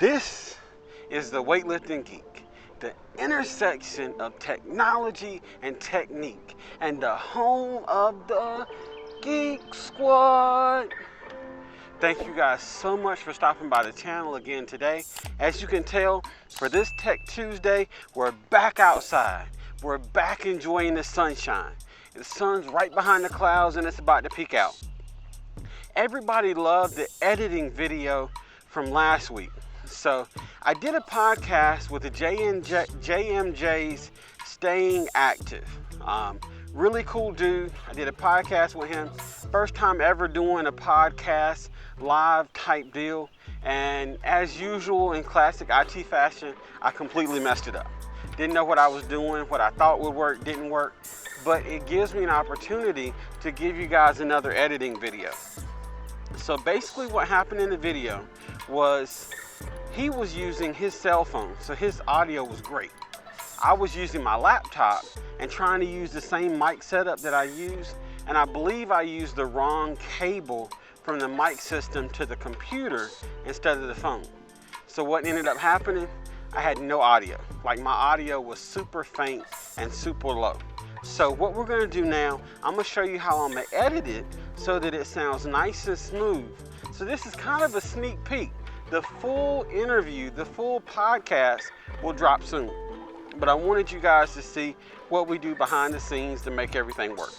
This is the Weightlifting Geek, the intersection of technology and technique, and the home of the Geek Squad. Thank you guys so much for stopping by the channel again today. As you can tell, for this Tech Tuesday, we're back outside. We're back enjoying the sunshine. The sun's right behind the clouds and it's about to peek out. Everybody loved the editing video from last week. So I did a podcast with the JMJ's Staying Active. Really cool dude. I did a podcast with him. First time ever doing a podcast live type deal. And as usual in classic IT fashion, I completely messed it up. Didn't know what I was doing. What I thought would work didn't work. But it gives me an opportunity to give you guys another editing video. So basically what happened in the video was he was using his cell phone, so his audio was great. I was using my laptop and trying to use the same mic setup that I used, and I believe I used the wrong cable from the mic system to the computer instead of the phone. So what ended up happening, I had no audio. Like my audio was super faint and super low. So what we're gonna do now, I'm gonna show you how I'm gonna edit it so that it sounds nice and smooth. So this is kind of a sneak peek. The full interview, the full podcast will drop soon. But I wanted you guys to see what we do behind the scenes to make everything work.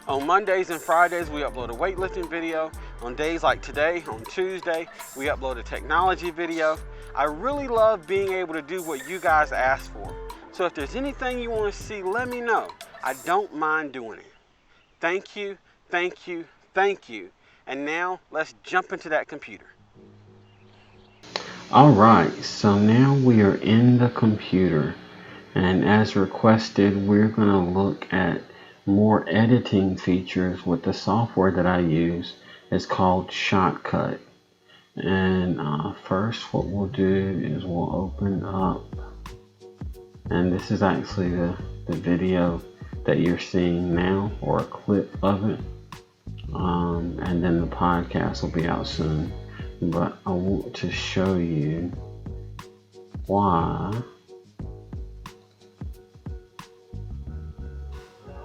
On Mondays and Fridays, we upload a weightlifting video. On days like today, on Tuesday, we upload a technology video. I really love being able to do what you guys ask for. So if there's anything you want to see, let me know. I don't mind doing it. Thank you, thank you, thank you. And now let's jump into that computer. All right, so now we are in the computer, and as requested, we're going to look at more editing features with the software that I use. It's called Shotcut. And first what we'll do is we'll open up, and this is actually the video that you're seeing now, or a clip of it, and then the podcast will be out soon. But I want to show you why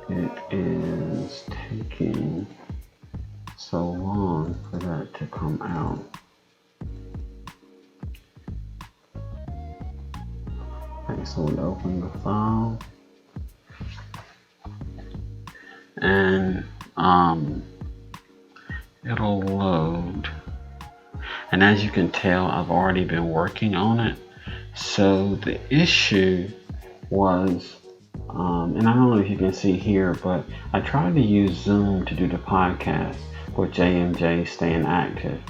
it is taking so long for that to come out. Okay, so we open the file, and it'll load. And as you can tell, I've already been working on it. So the issue was, and I don't know if you can see here, but I tried to use Zoom to do the podcast with JMJ Staying Active,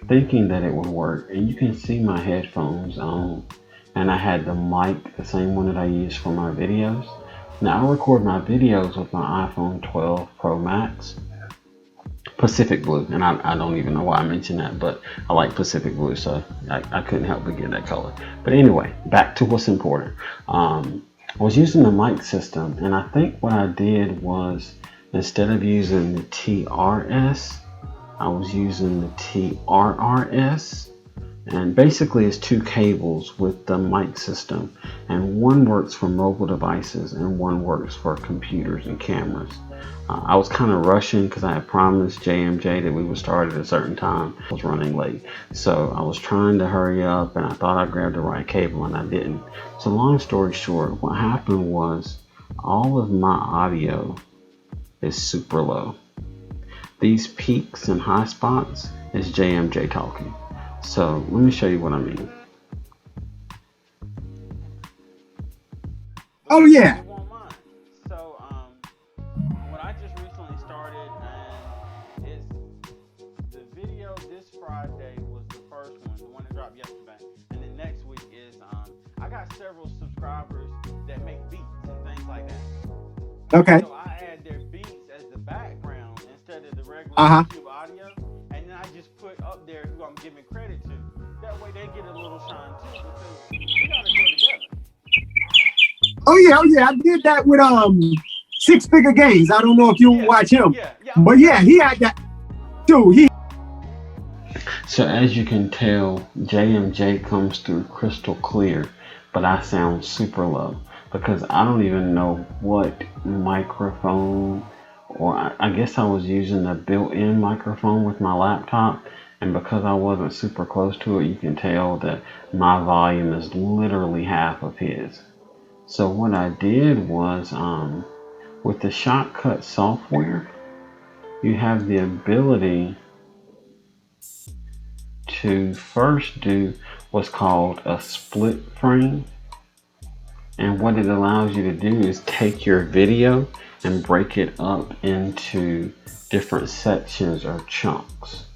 thinking that it would work. And you can see my headphones on, and I had the mic, the same one that I use for my videos. Now I record my videos with my iPhone 12 Pro Max. Pacific blue, and I don't even know why I mentioned that, but I like Pacific blue, so I couldn't help but get that color. But anyway, back to what's important. I was using the mic system, and I think what I did was, instead of using the TRS, I was using the TRRS, and basically it's two cables with the mic system, and one works for mobile devices and one works for computers and cameras. I was kind of rushing because I had promised JMJ that we would start at a certain time. I was running late, so I was trying to hurry up, and I thought I grabbed the right cable and I didn't. So long story short, what happened was all of my audio is super low. These peaks and high spots is JMJ talking. So let me show you what I mean. Oh yeah. So what I just recently started, and it's the video this Friday was the first one, the one that dropped yesterday, and then next week is I got several subscribers that make beats and things like that. Okay. So I add their beats as the background instead of the regular YouTube audio, and then I just put up there who I'm giving credit to. That way they get a little shine too, because we gotta go together. Oh yeah. I did that with Six Figure Games. I don't know if you watch him, but yeah, he had that. Dude, he So as you can tell, JMJ comes through crystal clear, but I sound super low because I don't even know what microphone, or I guess I was using a built-in microphone with my laptop, and because I wasn't super close to it, you can tell that my volume is literally half of his. So what I did was, with the Shotcut software, you have the ability to first do what's called a split frame. And what it allows you to do is take your video and break it up into different sections or chunks.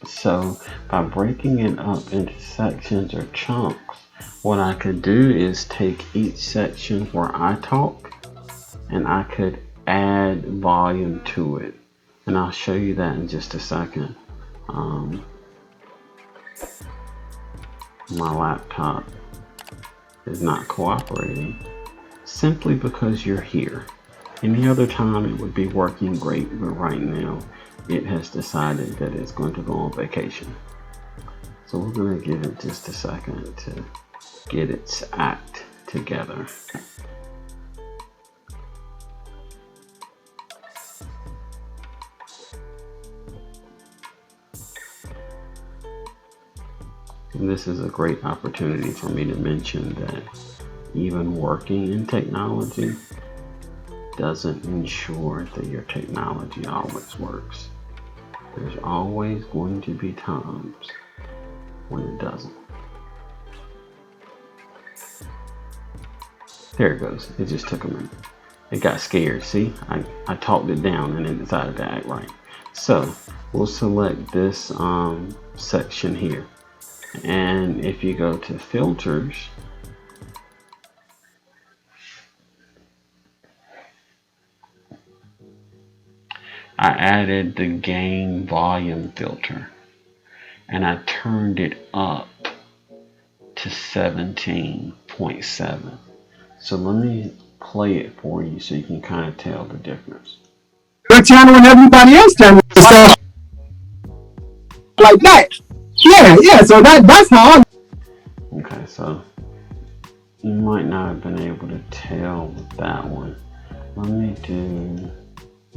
So by breaking it up into sections or chunks, what I could do is take each section where I talk and I could add volume to it. And I'll show you that in just a second. My laptop is not cooperating simply because you're here. Any other time it would be working great, but right now it has decided that it's going to go on vacation. So we're going to give it just a second to get its act together. And this is a great opportunity for me to mention that even working in technology doesn't ensure that your technology always works. There's always going to be times when it doesn't. There it goes. It just took a minute. It got scared. See, I talked it down and it decided to act right. So we'll select this section here. And if you go to filters, I added the gain volume filter and I turned it up to 17.7. So let me play it for you so you can kind of tell the difference. Your channel and everybody else channel stuff like that. Yeah. So that's how I. Okay, so you might not have been able to tell with that one. Let me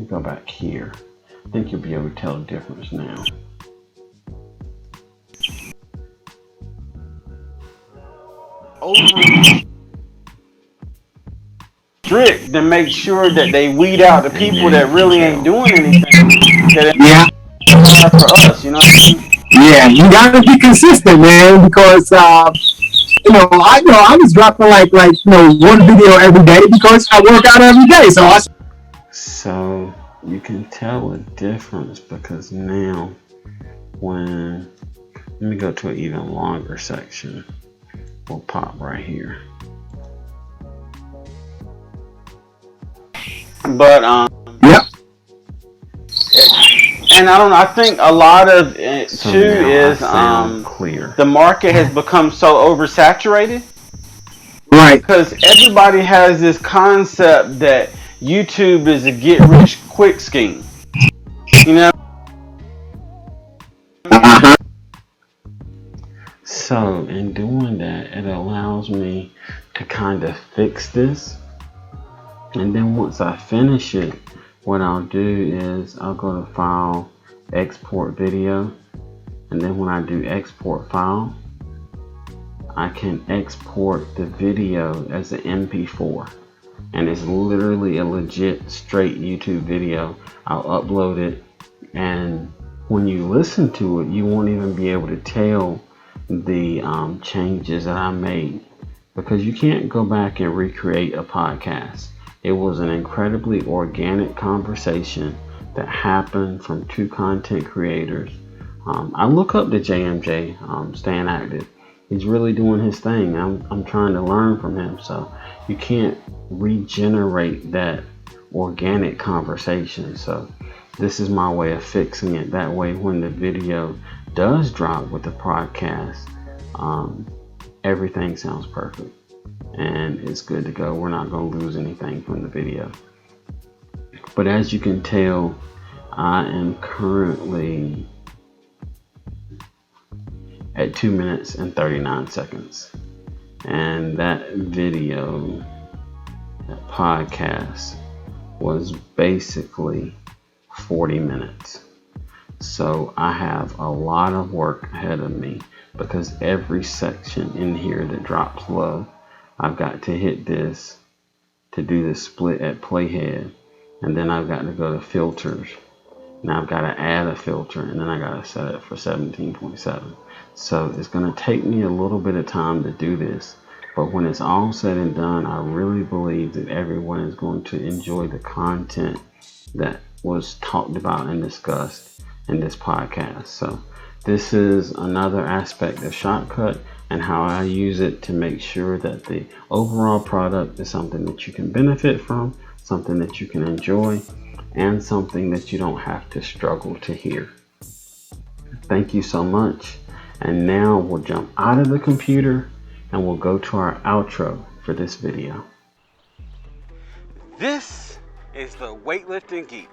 go back here. I think you'll be able to tell the difference now. Strict to make sure that they weed out the people that really ain't doing anything. Yeah. For us, you know what I mean? Yeah, you gotta be consistent, man, because I was dropping like one video every day because I work out every day. So you can tell a difference because now let me go to an even longer section. We'll pop right here. But yep. And I don't know. I think a lot of it too is clear. The market has become so oversaturated. Right. Because everybody has this concept that YouTube is a get-rich-quick scheme. You know. So in doing that, it allows me to kind of fix this. And then once I finish it, what I'll do is I'll go to File, Export Video. And then when I do Export File, I can export the video as an MP4. And it's literally a legit straight YouTube video. I'll upload it. And when you listen to it, you won't even be able to tell the changes that I made. Because you can't go back and recreate a podcast. It was an incredibly organic conversation that happened from two content creators. I look up to JMJ, Staying Active. He's really doing his thing. I'm trying to learn from him. So you can't regenerate that organic conversation. So this is my way of fixing it. That way when the video does drop with the podcast, everything sounds perfect. And it's good to go. We're not going to lose anything from the video. But as you can tell, I am currently at 2 minutes and 39 seconds. And that video, that podcast, was basically 40 minutes. So I have a lot of work ahead of me because every section in here that drops low, I've got to hit this to do the split at playhead, and then I've got to go to filters. Now I've got to add a filter, and then I got to set it for 17.7. So it's going to take me a little bit of time to do this, but when it's all said and done, I really believe that everyone is going to enjoy the content that was talked about and discussed in this podcast. So this is another aspect of Shotcut and how I use it to make sure that the overall product is something that you can benefit from, something that you can enjoy, and something that you don't have to struggle to hear. Thank you so much. And now we'll jump out of the computer and we'll go to our outro for this video. This is the Weightlifting Geek,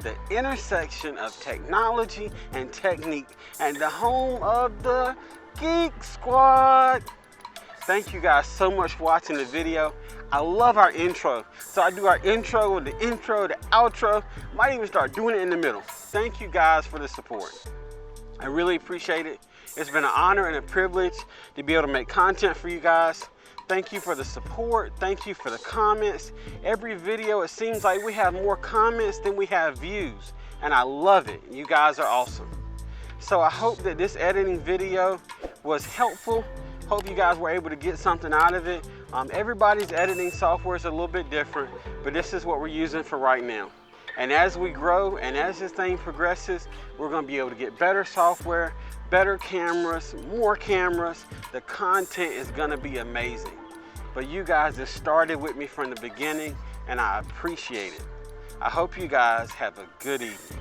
the intersection of technology and technique, and the home of the Geek Squad. Thank you guys so much for watching the video. I love our intro. So I do our intro, the outro. Might even start doing it in the middle. Thank you guys for the support. I really appreciate it. It's been an honor and a privilege to be able to make content for you guys. Thank you for the support. Thank you for the comments. Every video, it seems like we have more comments than we have views. And I love it. You guys are awesome. So I hope that this editing video was helpful. Hope you guys were able to get something out of it. Everybody's editing software is a little bit different, but this is what we're using for right now. And as we grow and as this thing progresses, we're going to be able to get better software, better cameras, more cameras. The content is going to be amazing. But you guys have started with me from the beginning, and I appreciate it. I hope you guys have a good evening.